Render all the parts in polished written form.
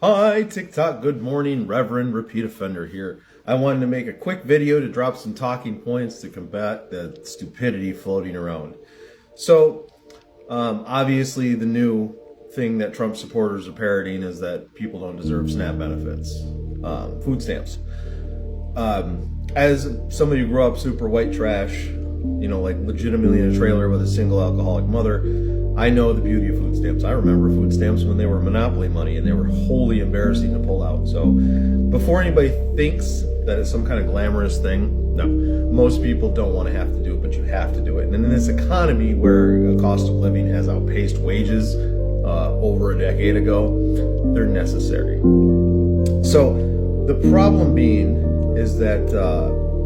Hi, TikTok. Good morning, Reverend Repeat Offender here. I wanted to make a quick video to drop some talking points to combat the stupidity floating around. Obviously, the new thing that Trump supporters are parroting is that people don't deserve SNAP benefits, food stamps. As somebody who grew up super white trash, like legitimately in a trailer with a single alcoholic mother, I know the beauty of food stamps. I remember food stamps when they were monopoly money and they were wholly embarrassing to pull out. So before anybody thinks that it's some kind of glamorous thing, no, most people don't want to have to do it, but you have to do it. And in this economy where a cost of living has outpaced wages over a decade ago, they're necessary. So the problem being is that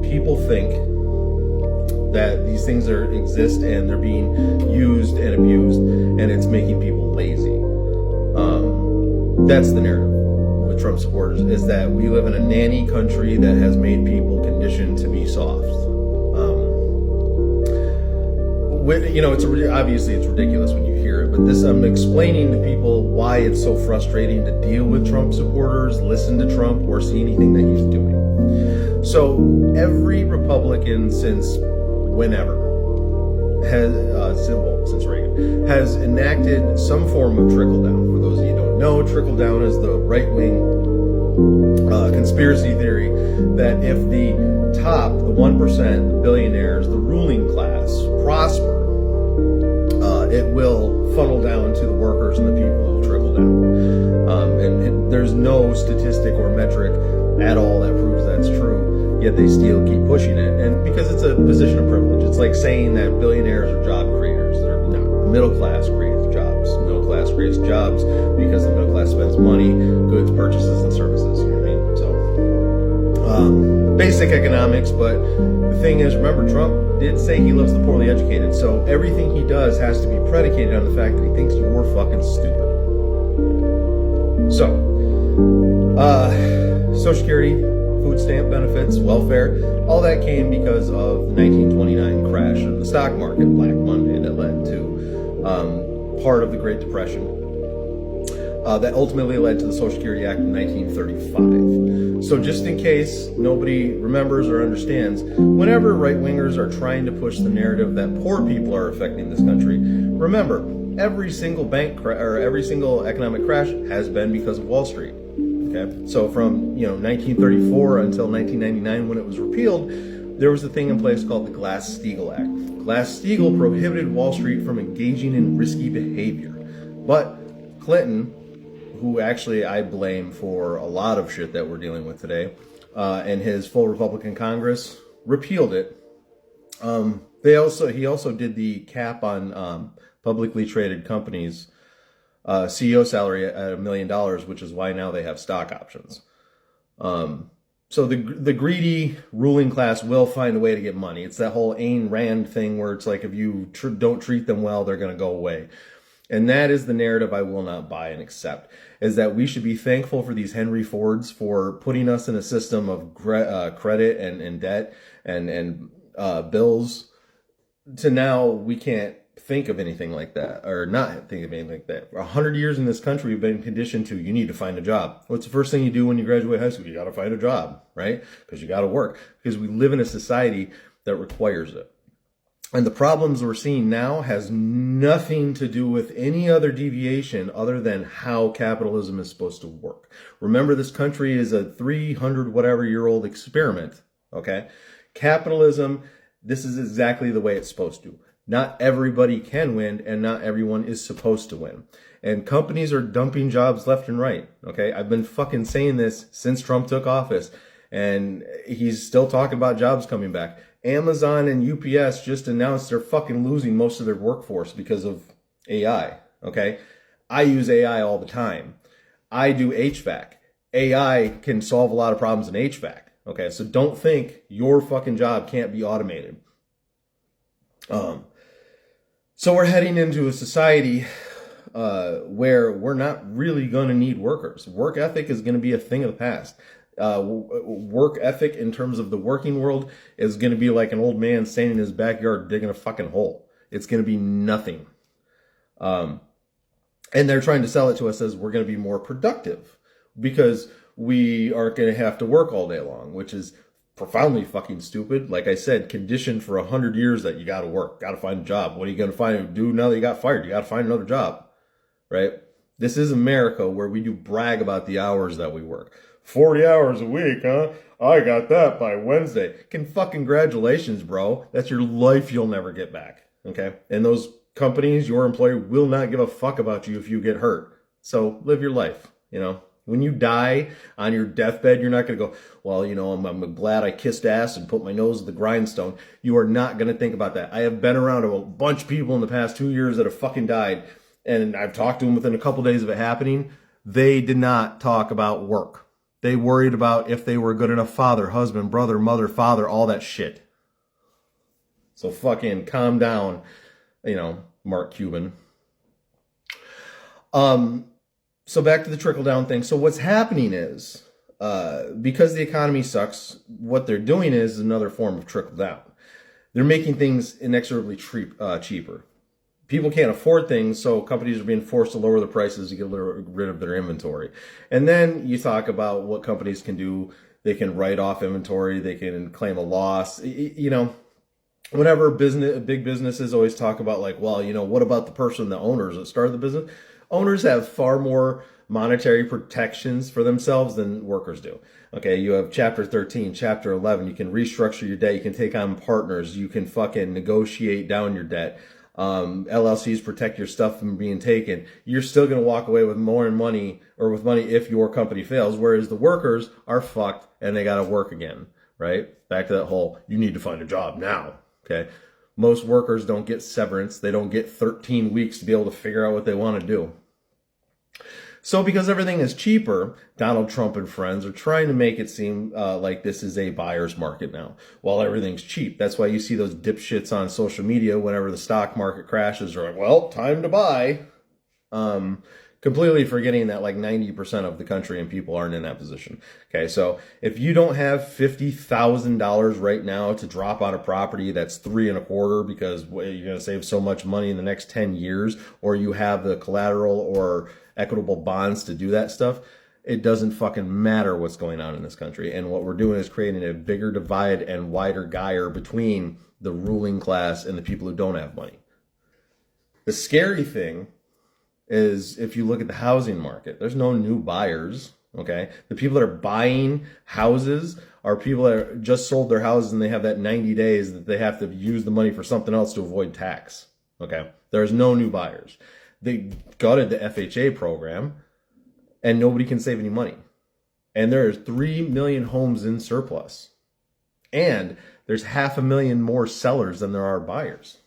people think that these things exist and they're being used and abused, and it's making people lazy. That's the narrative with Trump supporters, is that we live in a nanny country that has made people conditioned to be soft. Obviously it's ridiculous when you hear it, but I'm explaining to people why it's so frustrating to deal with Trump supporters, listen to Trump, or see anything that he's doing. So every Republican since whenever since Reagan has enacted some form of trickle down. For those of you who don't know, trickle down is the right wing conspiracy theory that if the top, the 1%, the billionaires, the ruling class prosper, it will funnel down to the workers and the people who will trickle down. There's no statistic or metric at all that proves that's true, yet they still keep pushing it. And because it's a position of privilege, it's like saying that billionaires are job creators. They're not. Middle class creates jobs. Middle class creates jobs because the middle class spends money, goods, purchases, and services. You know what I mean? So, basic economics, but the thing is, remember, Trump did say he loves the poorly educated, so everything he does has to be predicated on the fact that he thinks you're fucking stupid. So, Social Security, food stamp benefits, welfare, all that came because of the 1929 crash of the stock market, Black Monday, that led to part of the Great Depression. That ultimately led to the Social Security Act of 1935. So just in case nobody remembers or understands, whenever right-wingers are trying to push the narrative that poor people are affecting this country, remember, every single every single economic crash has been because of Wall Street. Okay, so from 1934 until 1999, when it was repealed, there was a thing in place called the Glass-Steagall Act. Glass-Steagall prohibited Wall Street from engaging in risky behavior, but Clinton, who actually I blame for a lot of shit that we're dealing with today, and his full Republican Congress repealed it. He also did the cap on publicly traded companies' CEO salary at $1 million, which is why now they have stock options. So the greedy ruling class will find a way to get money. It's that whole Ayn Rand thing where it's like if you don't treat them well, they're going to go away. And that is the narrative I will not buy and accept, is that we should be thankful for these Henry Fords for putting us in a system of credit and debt and bills to now we can't think of anything like that, or not think of anything like that. For 100 years in this country, we've been conditioned to, you need to find a job. What's the first thing you do when you graduate high school? You got to find a job, right? Because you got to work. Because we live in a society that requires it. And the problems we're seeing now has nothing to do with any other deviation other than how capitalism is supposed to work. Remember, this country is a 300-whatever-year-old experiment, okay? Capitalism, this is exactly the way it's supposed to. Not everybody can win, and not everyone is supposed to win. And companies are dumping jobs left and right, okay? I've been fucking saying this since Trump took office, and he's still talking about jobs coming back. Amazon and UPS just announced they're fucking losing most of their workforce because of AI, okay? I use AI all the time. I do HVAC. AI can solve a lot of problems in HVAC, okay? So don't think your fucking job can't be automated. So we're heading into a society where we're not really going to need workers. Work ethic is going to be a thing of the past. Work ethic in terms of the working world is going to be like an old man standing in his backyard digging a fucking hole. It's going to be nothing. And they're trying to sell it to us as we're going to be more productive. because we aren't going to have to work all day long, which is profoundly fucking stupid. Like I said, conditioned for 100 years that you got to work, got to find a job. What are you going to do now that you got fired? You got to find another job, right? This is America, where we do brag about the hours that we work. 40 hours a week, huh? I got that by Wednesday. Congratulations, bro. That's your life you'll never get back, okay? And those companies, your employer, will not give a fuck about you if you get hurt. So live your life, you know? When you die on your deathbed, you're not going to go, well, you know, I'm glad I kissed ass and put my nose to the grindstone. You are not going to think about that. I have been around a bunch of people in the past 2 years that have fucking died, and I've talked to them within a couple days of it happening. They did not talk about work. They worried about if they were a good enough father, husband, brother, mother, father, all that shit. So fucking calm down, you know, Mark Cuban. So back to the trickle-down thing. So what's happening is, because the economy sucks, what they're doing is another form of trickle-down. They're making things inexorably cheaper. People can't afford things, so companies are being forced to lower the prices to get rid of their inventory. And then you talk about what companies can do. They can write off inventory. They can claim a loss. You know, whenever big businesses always talk about, like, well, you know, what about the person, the owners that started the business? Owners have far more monetary protections for themselves than workers do. Okay, you have Chapter 13, Chapter 11. You can restructure your debt. You can take on partners. You can fucking negotiate down your debt. LLCs protect your stuff from being taken. You're still going to walk away with more money, or with money, if your company fails, whereas the workers are fucked and they got to work again, right? Back to that whole, you need to find a job now, okay? Most workers don't get severance. They don't get 13 weeks to be able to figure out what they want to do. So because everything is cheaper, Donald Trump and friends are trying to make it seem like this is a buyer's market now. While everything's cheap. That's why you see those dipshits on social media whenever the stock market crashes are like, well, time to buy. Completely forgetting that like 90% of the country and people aren't in that position. Okay, so if you don't have $50,000 right now to drop on a property that's 3.25 because you're going to save so much money in the next 10 years, or you have the collateral or equitable bonds to do that stuff, it doesn't fucking matter what's going on in this country. And what we're doing is creating a bigger divide and wider gyre between the ruling class and the people who don't have money. The scary thing is, if you look at the housing market, there's no new buyers, okay? The people that are buying houses are people that just sold their houses and they have that 90 days that they have to use the money for something else to avoid tax, okay? There's no new buyers. They gutted the FHA program and nobody can save any money. And there's 3 million homes in surplus. And there's 500,000 more sellers than there are buyers.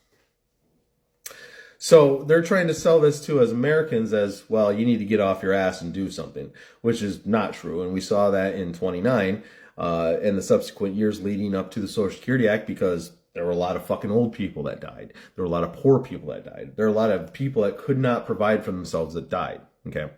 So they're trying to sell this to us Americans as, well, you need to get off your ass and do something, which is not true. And we saw that in 29 and the subsequent years leading up to the Social Security Act, because there were a lot of fucking old people that died. There were a lot of poor people that died. There are a lot of people that could not provide for themselves that died, okay?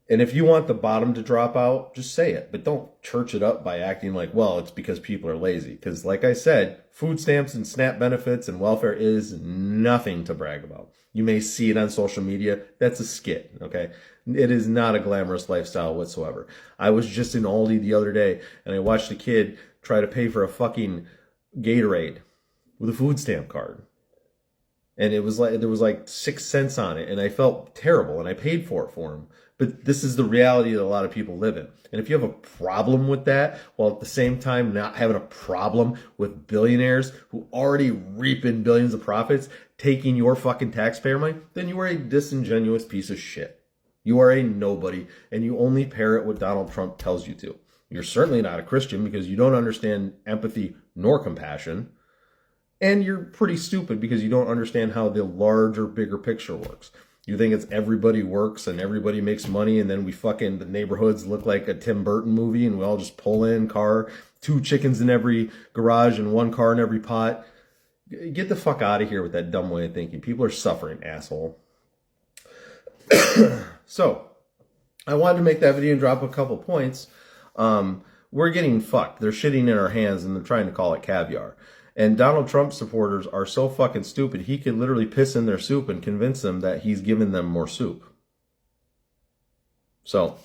And if you want the bottom to drop out, just say it. But don't church it up by acting like, well, it's because people are lazy. Because like I said, food stamps and SNAP benefits and welfare is nothing to brag about. You may see it on social media. That's a skit, okay? It is not a glamorous lifestyle whatsoever. I was just in Aldi the other day, and I watched a kid try to pay for a fucking Gatorade with a food stamp card. And it was like, there was like 6 cents on it, and I felt terrible, and I paid for it for him. But this is the reality that a lot of people live in. And if you have a problem with that, while at the same time not having a problem with billionaires who already reap in billions of profits taking your fucking taxpayer money, then you are a disingenuous piece of shit. You are a nobody, and you only parrot what Donald Trump tells you to. You're certainly not a Christian because you don't understand empathy nor compassion. And you're pretty stupid because you don't understand how the larger, bigger picture works. You think it's everybody works and everybody makes money, and then the neighborhoods look like a Tim Burton movie, and we all just pull in, car, 2 chickens in every garage and 1 car in every pot. Get the fuck out of here with that dumb way of thinking. People are suffering, asshole. So, I wanted to make that video and drop a couple points. We're getting fucked. They're shitting in our hands and they're trying to call it caviar. And Donald Trump supporters are so fucking stupid, he could literally piss in their soup and convince them that he's giving them more soup. So